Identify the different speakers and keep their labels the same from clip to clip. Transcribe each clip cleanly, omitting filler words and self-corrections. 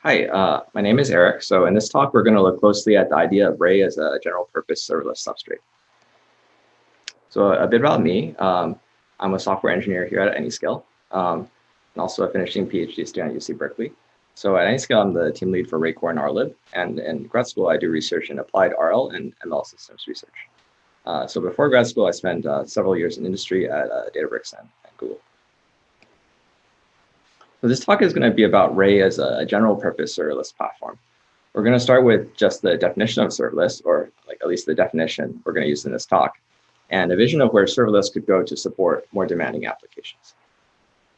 Speaker 1: Hi, my name is Eric. So in this talk, we're going to look closely at the idea of Ray as a general purpose serverless substrate. So a bit about me. I'm a software engineer here at Anyscale, and also a finishing PhD student at UC Berkeley. So at Anyscale, I'm the team lead for Ray Core and RLib. And in grad school, I do research in applied RL and ML systems research. So before grad school, I spent several years in industry at Databricks and Google. So this talk is going to be about Ray as a general purpose serverless platform. We're going to start with just the definition of serverless, or at least the definition we're going to use in this talk, and a vision of where serverless could go to support more demanding applications.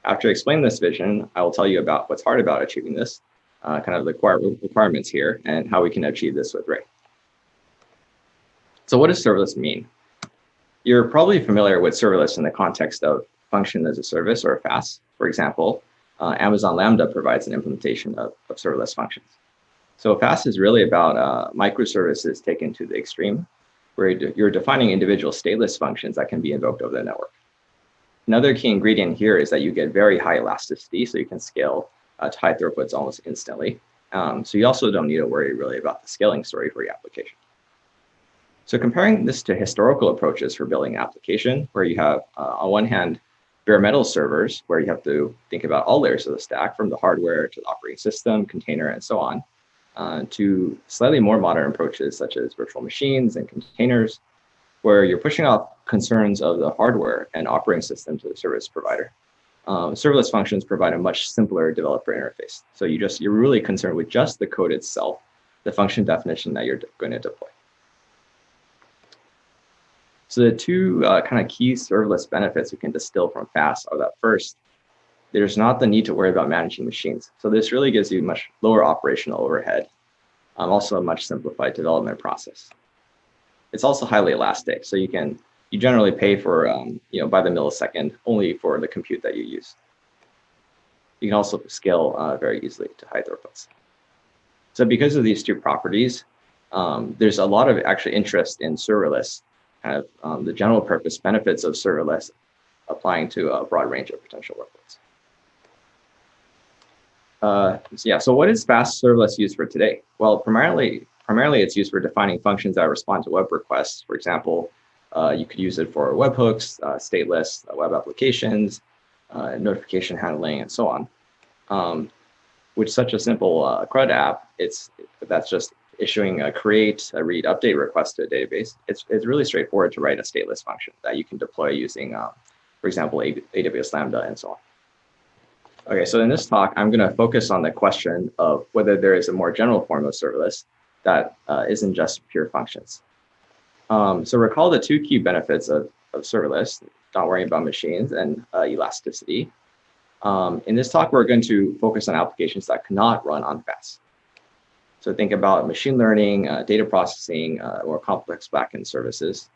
Speaker 1: After explaining this vision, I will tell you about what's hard about achieving this, kind of the requirements here, and how we can achieve this with Ray. So what does serverless mean? You're probably familiar with serverless in the context of function as a service, or Faas. For example, Amazon Lambda provides an implementation of serverless functions. So Faas is really about microservices taken to the extreme, where you're defining individual stateless functions that can be invoked over the network. Another key ingredient here is that you get very high elasticity, so you can scale to high throughputs almost instantly. So you also don't need to worry really about the scaling story for your application. So comparing this to historical approaches for building an application, where you have, on one hand, bare metal servers, where you have to think about all layers of the stack, from the hardware to the operating system, container, and so on, to slightly more modern approaches such as virtual machines and containers, where you're pushing off concerns of the hardware and operating system to the service provider. Serverless functions provide a much simpler developer interface. So you're really concerned with just the code itself, the function definition that you're going to deploy. So the two kind of key serverless benefits we can distill from Faas are that first, there's not the need to worry about managing machines. So this really gives you much lower operational overhead, also a much simplified development process. It's also highly elastic, so you generally pay for by the millisecond only for the compute that you use. You can also scale very easily to high throughputs. So because of these two properties, there's a lot of actually interest in serverless, kind of the general purpose benefits of serverless applying to a broad range of potential workloads. So what is Faas serverless used for today? Well, primarily it's used for defining functions that respond to web requests. For example, you could use it for webhooks, stateless web applications, notification handling, and so on. With such a simple CRUD app, that's just issuing a create, a read, update request to a database. It's really straightforward to write a stateless function that you can deploy using, for example, AWS Lambda and so on. Okay, so in this talk, I'm going to focus on the question of whether there is a more general form of serverless that isn't just pure functions. So recall the two key benefits of serverless: not worrying about machines and elasticity. In this talk, we're going to focus on applications that cannot run on Faas. So think about machine learning, data processing, or complex backend services.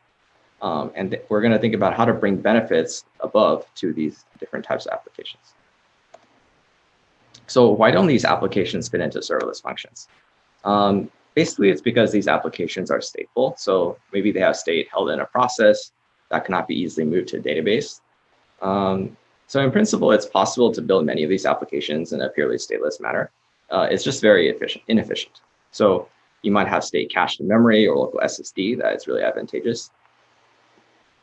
Speaker 1: And we're going to think about how to bring benefits above to these different types of applications. So why don't these applications fit into serverless functions? Basically, it's because these applications are stateful. So maybe they have state held in a process that cannot be easily moved to a database. So in principle, it's possible to build many of these applications in a purely stateless manner. It's just very inefficient. So you might have state cached in memory or local SSD that is really advantageous.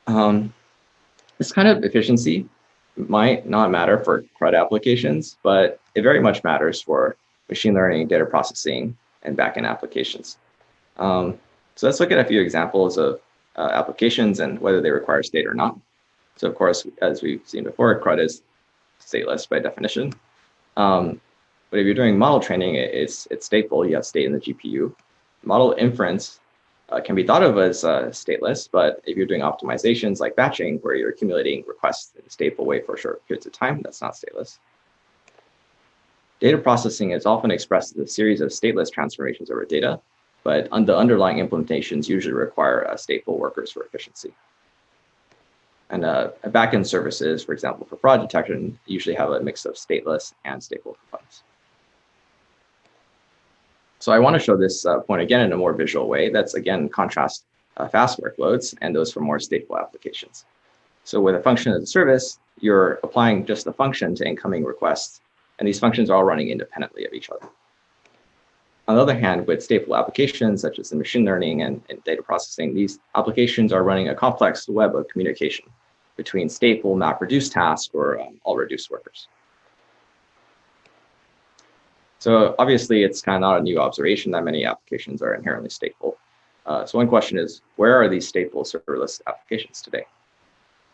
Speaker 1: This kind of efficiency might not matter for CRUD applications, but it very much matters for machine learning, data processing, and backend applications. So let's look at a few examples of applications and whether they require state or not. So of course, as we've seen before, CRUD is stateless by definition. But if you're doing model training, it's stateful. You have state in the GPU. Model inference can be thought of as stateless, but if you're doing optimizations like batching, where you're accumulating requests in a stateful way for short periods of time, that's not stateless. Data processing is often expressed as a series of stateless transformations over data, but the underlying implementations usually require stateful workers for efficiency. And backend services, for example, for fraud detection, usually have a mix of stateless and stateful components. So I want to show this point again in a more visual way. That's again contrast Faas workloads and those for more stateful applications. So with a function as a service, you're applying just the function to incoming requests, and these functions are all running independently of each other. On the other hand, with stateful applications such as in machine learning and data processing, these applications are running a complex web of communication between stateful map-reduced tasks or all reduced workers. So obviously, it's kind of not a new observation that many applications are inherently stateful. So one question is, where are these stateful serverless applications today?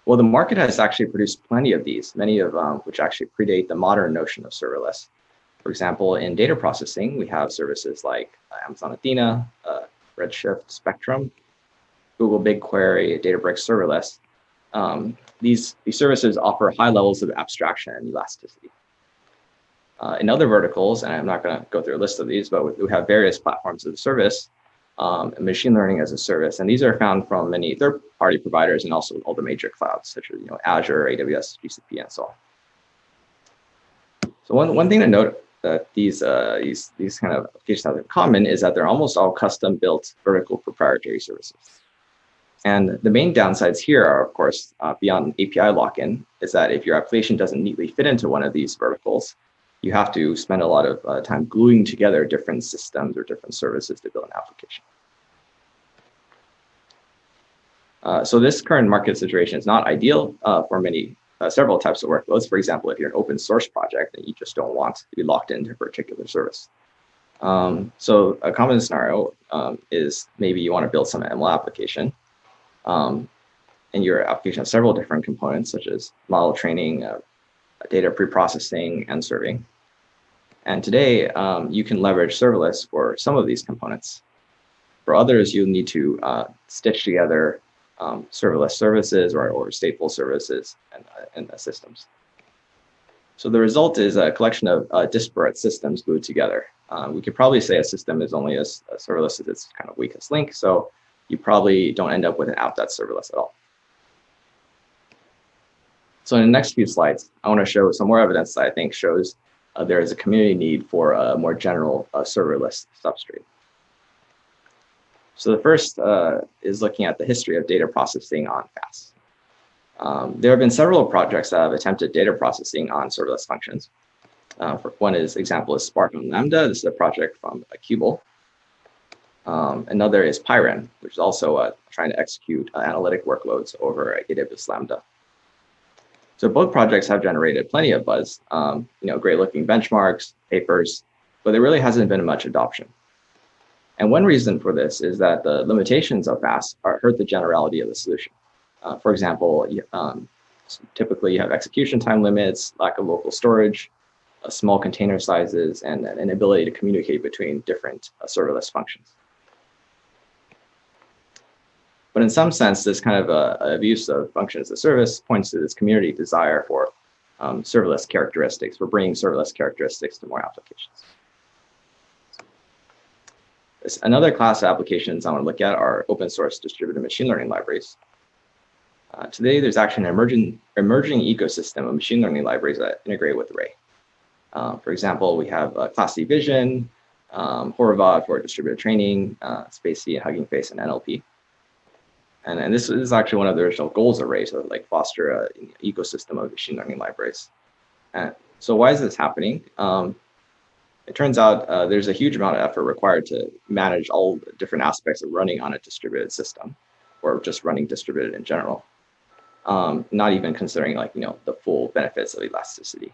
Speaker 1: Well, the market has actually produced plenty of these, many of which actually predate the modern notion of serverless. For example, in data processing, we have services like Amazon Athena, Redshift Spectrum, Google BigQuery, Databricks Serverless. These services offer high levels of abstraction and elasticity. In other verticals, and I'm not going to go through a list of these, but we have various platforms as a service, machine learning as a service, and these are found from many third-party providers and also all the major clouds, such as Azure, AWS, GCP, and so on. So one thing to note that these kind of applications have in common is that they're almost all custom-built vertical proprietary services. And the main downsides here are, of course, beyond API lock-in, is that if your application doesn't neatly fit into one of these verticals, you have to spend a lot of time gluing together different systems or different services to build an application. So this current market situation is not ideal for several types of workloads. For example, if you're an open source project and you just don't want to be locked into a particular service. So a common scenario is maybe you want to build some ML application, and your application has several different components such as model training, data preprocessing, and serving. And today, you can leverage serverless for some of these components. For others, you'll need to stitch together serverless services or stateful services and systems. So the result is a collection of disparate systems glued together. We could probably say a system is only as serverless as its kind of weakest link, so you probably don't end up with an app that's serverless at all. So in the next few slides, I want to show some more evidence that I think shows there is a community need for a more general serverless substrate. So the first is looking at the history of data processing on Faas. There have been several projects that have attempted data processing on serverless functions. One example is Spark on Lambda. This is a project from Qubel. Another is Pyren, which is also trying to execute analytic workloads over AWS Lambda. So both projects have generated plenty of buzz, great looking benchmarks, papers, but there really hasn't been much adoption. And one reason for this is that the limitations of Faas hurt the generality of the solution. For example, typically you have execution time limits, lack of local storage, small container sizes, and an inability to communicate between different serverless functions. But in some sense, this kind of abuse of function as a service points to this community desire for serverless characteristics, for bringing serverless characteristics to more applications. Another class of applications I want to look at are open source distributed machine learning libraries. Today, there's actually an emerging ecosystem of machine learning libraries that integrate with Ray. For example, we have Class C Vision, Horovod for distributed training, Spacey and Hugging Face and NLP. And this is actually one of the original goals of Ray, to like foster an ecosystem of machine learning libraries. So why is this happening? It turns out there's a huge amount of effort required to manage all the different aspects of running on a distributed system, or just running distributed in general. Not even considering the full benefits of elasticity.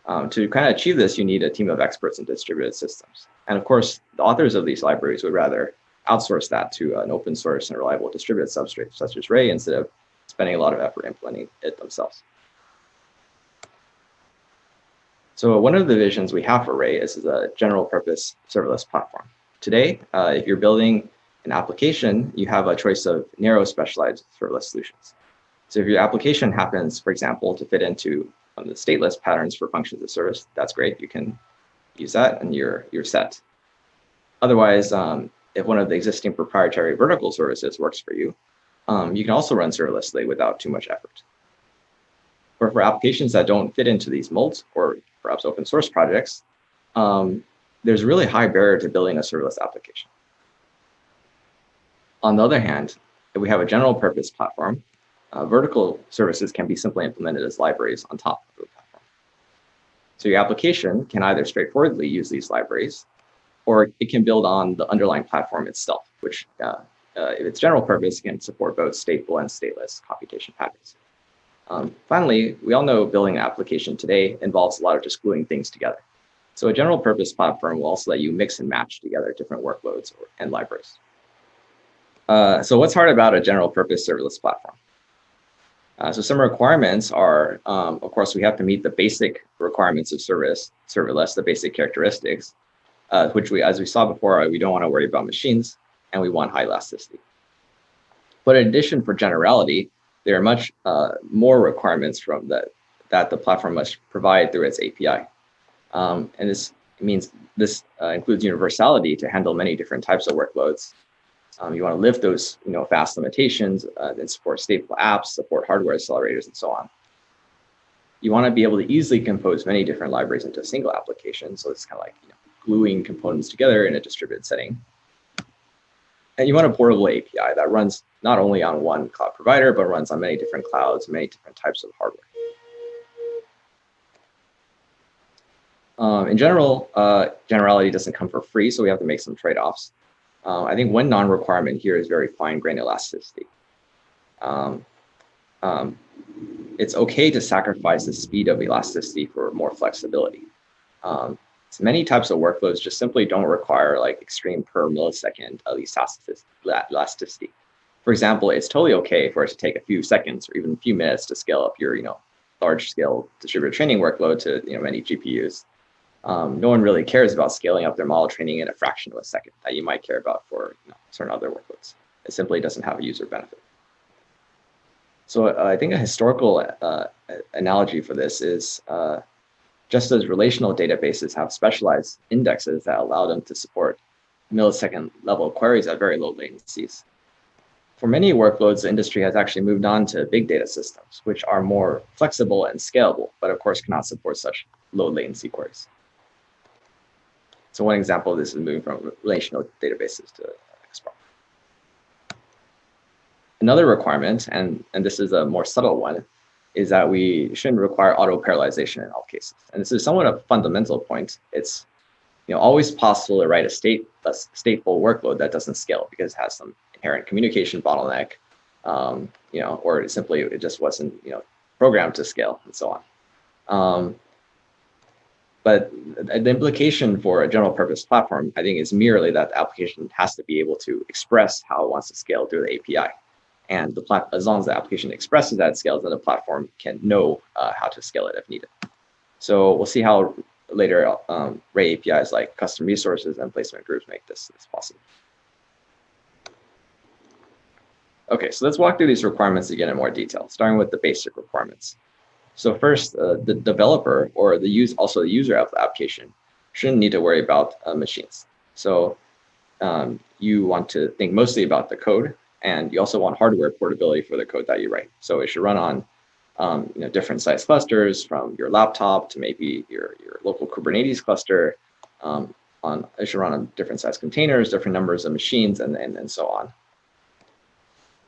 Speaker 1: To kind of achieve this, you need a team of experts in distributed systems. And of course, the authors of these libraries would rather outsource that to an open source and reliable distributed substrate, such as Ray, instead of spending a lot of effort implementing it themselves. So one of the visions we have for Ray is a general purpose serverless platform. Today, if you're building an application, you have a choice of narrow specialized serverless solutions. So if your application happens, for example, to fit into the stateless patterns for functions of service, that's great. You can use that and you're set. Otherwise, if one of the existing proprietary vertical services works for you, you can also run serverlessly without too much effort. Or for applications that don't fit into these molds, or perhaps open source projects, there's a really high barrier to building a serverless application. On the other hand, if we have a general purpose platform, vertical services can be simply implemented as libraries on top of the platform. So your application can either straightforwardly use these libraries, or it can build on the underlying platform itself, which if it's general purpose, can support both stateful and stateless computation patterns. Finally, we all know building an application today involves a lot of just gluing things together. So a general purpose platform will also let you mix and match together different workloads and libraries. So what's hard about a general purpose serverless platform? So some requirements are, of course, we have to meet the basic requirements of serverless, the basic characteristics, which as we saw before, we don't want to worry about machines, and we want high elasticity. But in addition, for generality, there are much more requirements from that the platform must provide through its API. And this means this includes universality to handle many different types of workloads. You want to lift those, fast limitations, then support stateful apps, support hardware accelerators, and so on. You want to be able to easily compose many different libraries into a single application. So it's kind of like gluing components together in a distributed setting. And you want a portable API that runs not only on one cloud provider, but runs on many different clouds, many different types of hardware. In general, generality doesn't come for free, so we have to make some trade-offs. I think one non-requirement here is very fine-grained elasticity. It's okay to sacrifice the speed of elasticity for more flexibility. So many types of workloads just simply don't require like extreme per millisecond elasticity. For example, it's totally okay for it to take a few seconds or even a few minutes to scale up your large-scale distributed training workload to many GPUs. No one really cares about scaling up their model training in a fraction of a second that you might care about for certain other workloads. It simply doesn't have a user benefit. So I think a historical analogy for this is just as relational databases have specialized indexes that allow them to support millisecond level queries at very low latencies. For many workloads, the industry has actually moved on to big data systems, which are more flexible and scalable, but of course cannot support such low latency queries. So one example of this is moving from relational databases to XPROC. Another requirement, and this is a more subtle one, is that we shouldn't require auto-parallelization in all cases. And this is somewhat a fundamental point. It's always possible to write a stateful workload that doesn't scale because it has some inherent communication bottleneck, or it just wasn't programmed to scale and so on. But the implication for a general purpose platform, I think, is merely that the application has to be able to express how it wants to scale through the API. And as long as the application expresses that it scales, then the platform can know how to scale it if needed. So we'll see how later Ray APIs like custom resources and placement groups make this possible. Okay, so let's walk through these requirements again in more detail, starting with the basic requirements. So first, the developer or the user of the application shouldn't need to worry about machines. So you want to think mostly about the code, and you also want hardware portability for the code that you write. So it should run on different size clusters, from your laptop to maybe your local Kubernetes cluster. It should run on different size containers, different numbers of machines, and so on.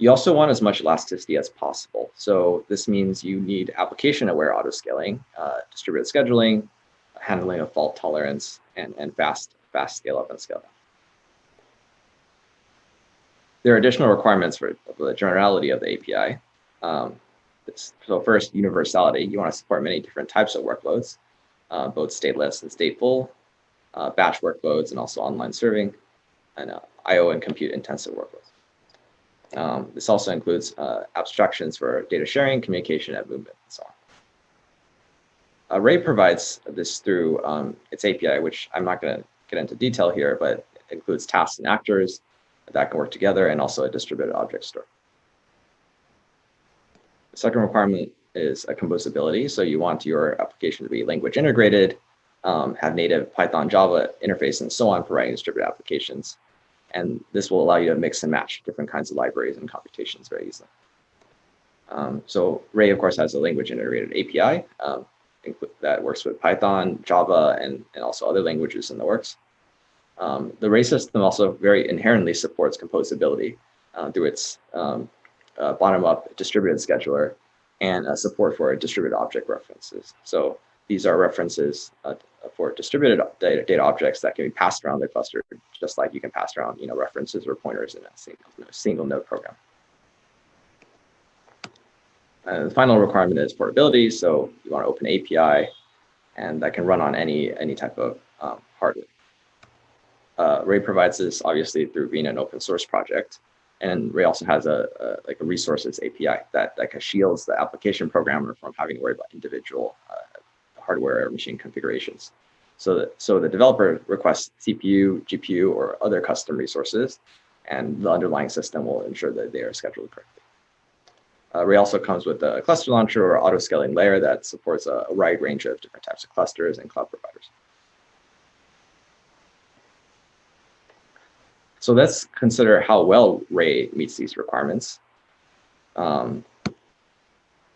Speaker 1: You also want as much elasticity as possible. So this means you need application-aware autoscaling, distributed scheduling, handling of fault tolerance, and fast scale up and scale down. There are additional requirements for the generality of the API. So first, universality. You want to support many different types of workloads, both stateless and stateful, batch workloads, and also online serving, and I/O and compute-intensive workloads. This also includes abstractions for data sharing, communication, and movement, and so on. Ray provides this through its API, which I'm not going to get into detail here, but it includes tasks and actors that can work together, and also a distributed object store. The second requirement is a composability. So you want your application to be language integrated, have native Python, Java interface, and so on for writing distributed applications. And this will allow you to mix and match different kinds of libraries and computations very easily. So Ray, of course, has a language integrated API that works with Python, Java, and also other languages in the works. The Ray system also very inherently supports composability through its bottom-up distributed scheduler and support for distributed object references. So these are references for distributed data objects that can be passed around the cluster, just like you can pass around references or pointers in a single node program. The final requirement is portability. So you want to open API, and that can run on any type of hardware. Ray provides this obviously through being an open source project, and Ray also has a resources API that shields the application programmer from having to worry about individual hardware or machine configurations. So the developer requests CPU, GPU, or other custom resources, and the underlying system will ensure that they are scheduled correctly. Ray also comes with a cluster launcher or auto-scaling layer that supports a wide range of different types of clusters and cloud providers. So let's consider how well Ray meets these requirements. The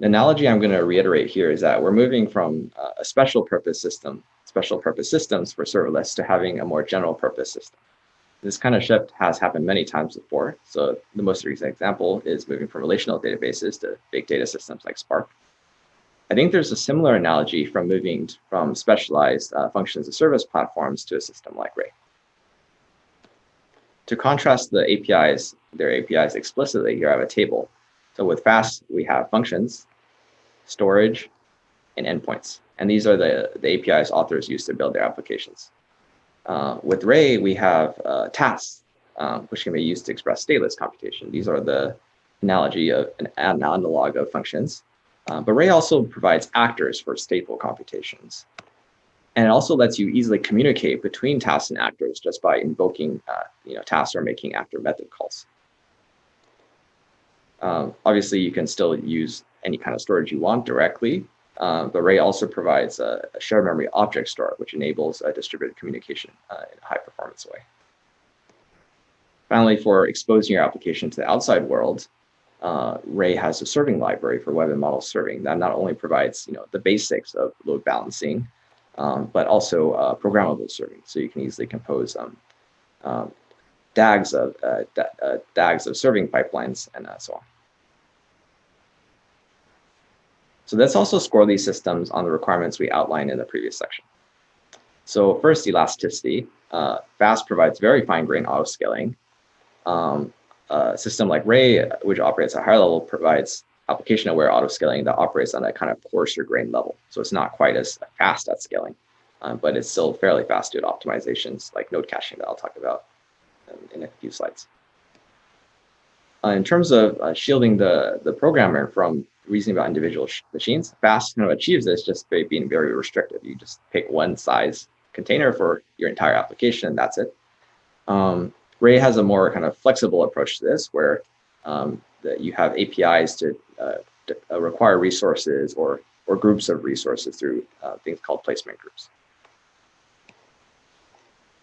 Speaker 1: analogy I'm going to reiterate here is that we're moving from a special purpose systems for serverless to having a more general purpose system. This kind of shift has happened many times before. So the most recent example is moving from relational databases to big data systems like Spark. I think there's a similar analogy from moving from specialized functions as service platforms to a system like Ray. To contrast the APIs, their APIs explicitly, here I have a table. So with Faas, we have functions, storage, and endpoints. And these are the APIs authors use to build their applications. With Ray, we have tasks, which can be used to express stateless computation. These are the analogy of an analog of functions. But Ray also provides actors for stateful computations. And it also lets you easily communicate between tasks and actors just by invoking tasks or making actor method calls. Obviously, you can still use any kind of storage you want directly, but Ray also provides a shared memory object store, which enables distributed communication in a high performance way. Finally, for exposing your application to the outside world, Ray has a serving library for web and model serving that not only provides the basics of load balancing, but also programmable serving. So you can easily compose DAGs of serving pipelines and so on. So let's also score these systems on the requirements we outlined in the previous section. So first, elasticity. Faas provides very fine-grained auto-scaling. A system like Ray, which operates at a higher level, provides application-aware auto-scaling that operates on a kind of coarser-grained level. So it's not quite as fast at scaling, but it's still fairly fast due to optimizations like node caching that I'll talk about in a few slides. In terms of shielding the programmer from reasoning about individual machines, Faas kind of achieves this just by being very restrictive. You just pick one size container for your entire application, and that's it. Ray has a more kind of flexible approach to this, where that you have APIs to require resources or groups of resources through things called placement groups.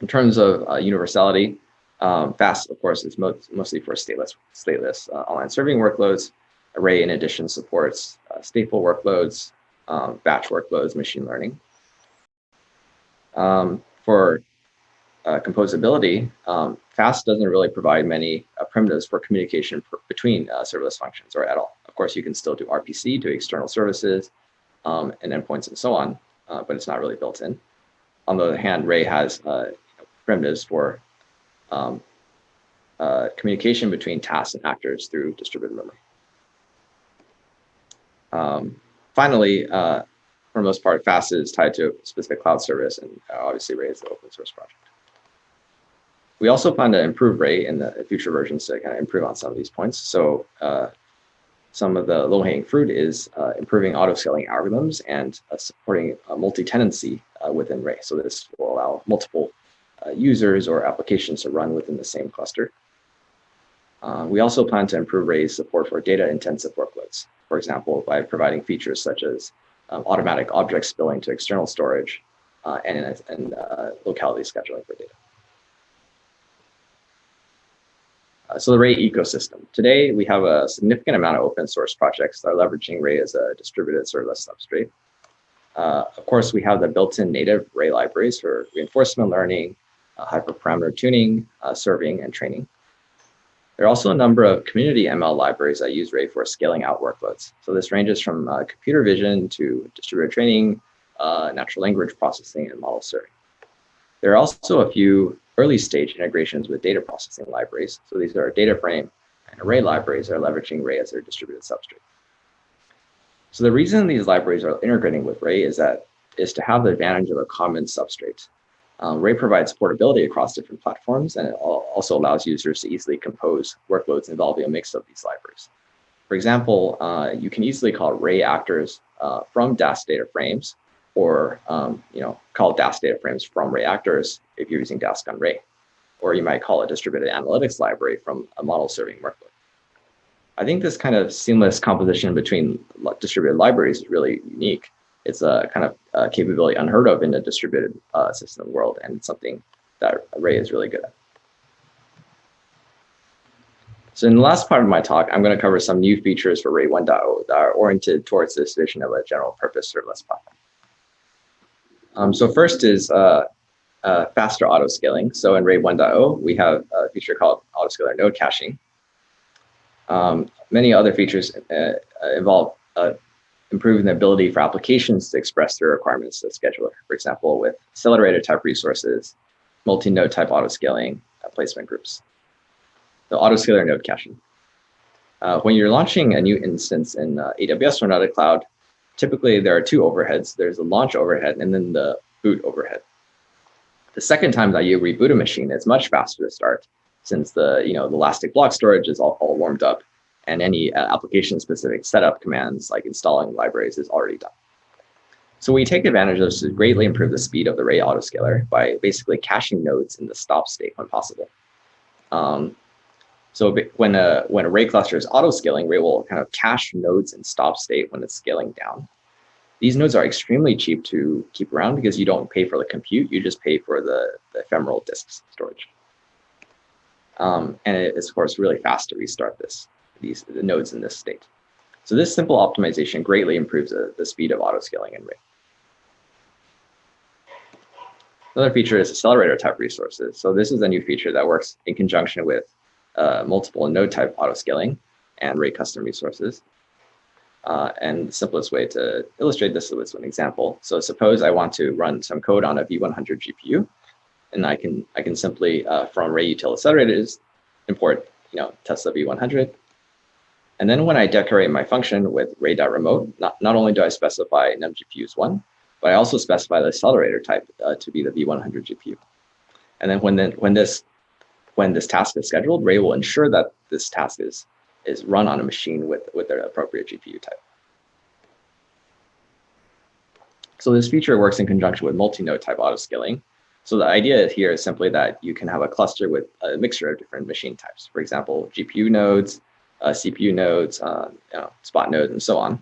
Speaker 1: In terms of universality, Faas, of course, is mostly for stateless online serving workloads. Ray, in addition, supports stateful workloads, batch workloads, machine learning. For composability, Faas doesn't really provide many primitives for communication between serverless functions or at all. Of course, you can still do RPC to external services and endpoints and so on, but it's not really built in. On the other hand, Ray has primitives for communication between tasks and actors through distributed memory. Finally, for the most part, Faas is tied to a specific cloud service, and obviously Ray is the open source project. We also plan to improve Ray in the future versions to kind of improve on some of these points. So some of the low-hanging fruit is improving auto-scaling algorithms and supporting multi-tenancy within Ray. So this will allow multiple users or applications to run within the same cluster. We also plan to improve Ray's support for data-intensive workloads. For example, by providing features such as automatic object spilling to external storage and locality scheduling for data. So the Ray ecosystem. Today, we have a significant amount of open source projects that are leveraging Ray as a distributed serverless substrate. Of course, we have the built-in native Ray libraries for reinforcement learning, hyperparameter tuning, serving, and training. There are also a number of community ML libraries that use Ray for scaling out workloads. So this ranges from computer vision to distributed training, natural language processing, and model serving. There are also a few early stage integrations with data processing libraries. So these are data frame and array libraries that are leveraging Ray as their distributed substrate. So the reason these libraries are integrating with Ray is to have the advantage of a common substrate. Ray provides portability across different platforms, and it also allows users to easily compose workloads involving a mix of these libraries. For example, you can easily call Ray actors from DAS data frames, or call DAS data frames from Ray actors if you're using Dask on Ray. Or you might call a distributed analytics library from a model serving workload. I think this kind of seamless composition between distributed libraries is really unique. It's a kind of capability unheard of in a distributed system world, and it's something that Ray is really good at. So in the last part of my talk, I'm going to cover some new features for Ray 1.0 that are oriented towards this vision of a general purpose serverless platform. So first is faster autoscaling. So in Ray 1.0, we have a feature called Autoscaler node caching. Many other features involve improving the ability for applications to express their requirements to the scheduler. For example, with Accelerator type resources, multi-node type autoscaling, placement groups. The Autoscaler node caching. When you're launching a new instance in AWS or another cloud, typically there are two overheads. There's a launch overhead and then the boot overhead. The second time that you reboot a machine, it's much faster to start, since the elastic block storage is all warmed up, and any application-specific setup commands like installing libraries is already done. So we take advantage of this to greatly improve the speed of the Ray autoscaler by basically caching nodes in the stop state when possible. So when a Ray cluster is autoscaling, Ray will kind of cache nodes in stop state when it's scaling down. These nodes are extremely cheap to keep around because you don't pay for the compute, you just pay for the ephemeral disk storage. And it is, of course, really fast to restart the nodes in this state. So this simple optimization greatly improves the speed of autoscaling in Ray. Another feature is Accelerator type resources. So this is a new feature that works in conjunction with multiple node type autoscaling and Ray custom resources. And the simplest way to illustrate this is with an example. So suppose I want to run some code on a V100 GPU, and I can simply from Ray util accelerators import Tesla V100. And then when I decorate my function with ray.remote, not only do I specify num GPUs 1, but I also specify the accelerator type to be the V100 GPU. And then when this task is scheduled, Ray will ensure that this task is run on a machine with their appropriate GPU type. So this feature works in conjunction with multi-node type autoscaling. So the idea here is simply that you can have a cluster with a mixture of different machine types. For example, GPU nodes, CPU nodes, spot nodes, and so on.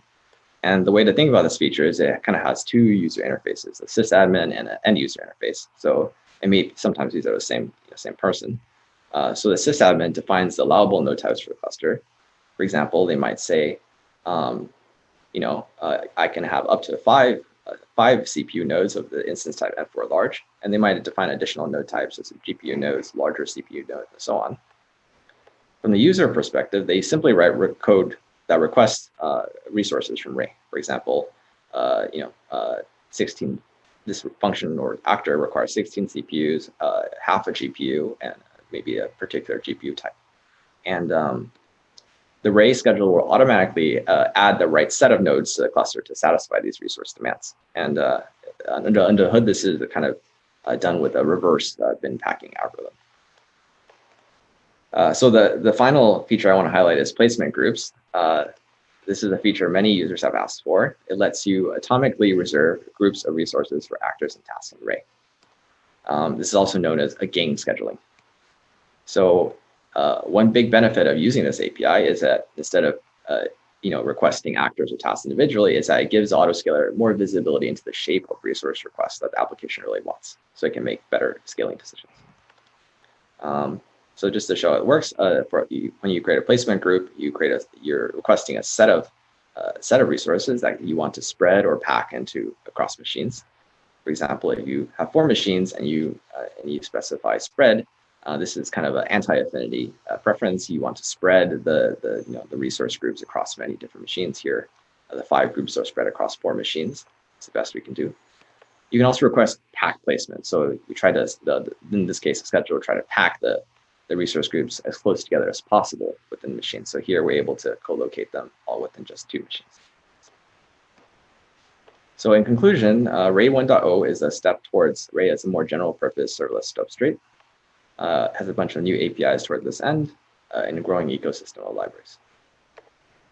Speaker 1: And the way to think about this feature is it kind of has two user interfaces, a sysadmin and an end user interface. So sometimes these are the same person. So the sysadmin defines the allowable node types for the cluster. For example, they might say, I can have up to five CPU nodes of the instance type F4 large, and they might define additional node types such as GPU nodes, larger CPU nodes, and so on. From the user perspective, they simply write code that requests resources from Ray. For example, 16. This function or actor requires 16 CPUs, half a GPU, and maybe a particular GPU type. And the Ray scheduler will automatically add the right set of nodes to the cluster to satisfy these resource demands. And under the hood, this is kind of done with a reverse bin packing algorithm. So the final feature I want to highlight is placement groups. This is a feature many users have asked for. It lets you atomically reserve groups of resources for actors and tasks in Ray. This is also known as a gang scheduling. So one big benefit of using this API is that instead of requesting actors or tasks individually, is that it gives Autoscaler more visibility into the shape of resource requests that the application really wants, so it can make better scaling decisions. So just to show how it works, when you create a placement group, you're requesting a set of resources that you want to spread or pack across machines. For example, if you have 4 machines and you specify spread, this is kind of an anti-affinity preference. You want to spread the resource groups across many different machines here. The 5 groups are spread across 4 machines. It's the best we can do. You can also request pack placement. So we try to, in this case, the scheduler try to pack the resource groups as close together as possible within the machine. So here we're able to co-locate them all within just 2 machines. So in conclusion, Ray 1.0 is a step towards Ray as a more general purpose serverless substrate. Has a bunch of new APIs toward this end and a growing ecosystem of libraries.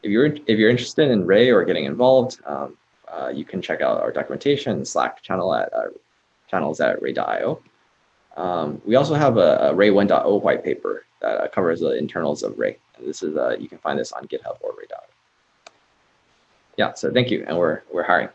Speaker 1: If you're interested in Ray or getting involved, you can check out our documentation and Slack channel at channels at ray.io. We also have a Ray 1.0 white paper that covers the internals of Ray. And this is you can find this on GitHub or ray.io. Yeah, so thank you, and we're hiring.